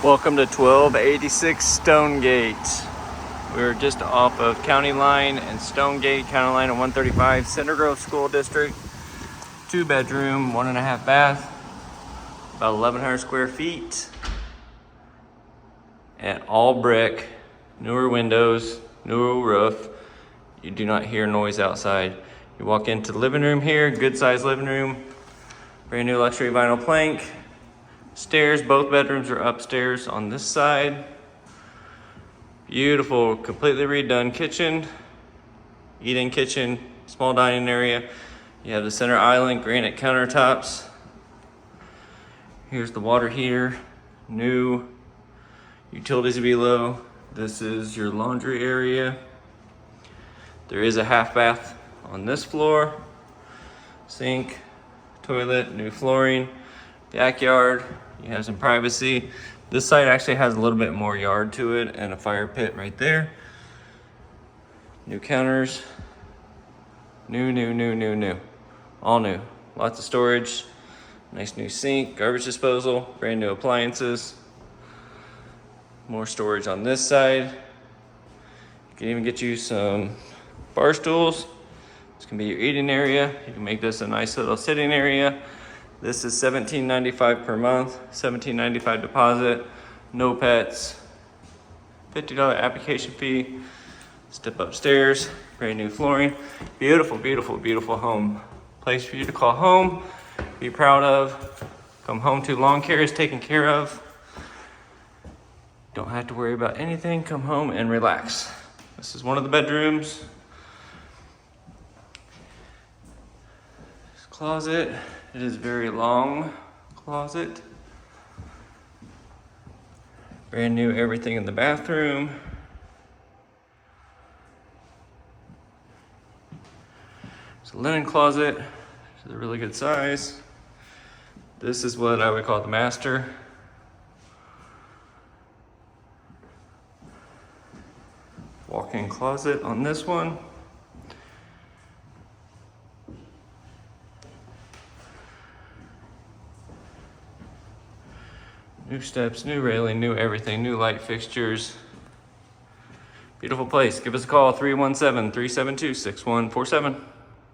Welcome to 1286 Stonegate. We're just off of County Line and Stonegate, County Line and 135, Center Grove School District. 2-bedroom, 1.5 bath, about 1,100 square feet. And all brick, newer windows, newer roof. You do not hear noise outside. You walk into the living room here, good sized living room. Brand new luxury vinyl plank. Stairs, both bedrooms are upstairs on this side. Beautiful, completely redone kitchen, eat-in kitchen, small dining area. You have the center island, granite countertops. Here's the water heater, new utilities below. This is your laundry area. There is a half bath on this floor. Sink, toilet, new flooring, backyard. You have some privacy. This side actually has a little bit more yard to it and a fire pit right there. New counters. New. All new. Lots of storage. Nice new sink, garbage disposal, brand new appliances. More storage on this side. You can even get you some bar stools. This can be your eating area. You can make this a nice little sitting area. This is $17.95 per month, $17.95 deposit, no pets, $50 application fee. Step upstairs, brand new flooring. Beautiful, beautiful, beautiful home. Place for you to call home, be proud of. Come home to. Lawncare is taken care of. Don't have to worry about anything. Come home and relax. This is one of the bedrooms. This closet. It is a very long closet. Brand new everything in the bathroom. It's a linen closet. It's a really good size. This is what I would call the master. Walk-in closet on this one. New steps, new railing, new everything, new light fixtures. Beautiful place. Give us a call, 317-372-6147.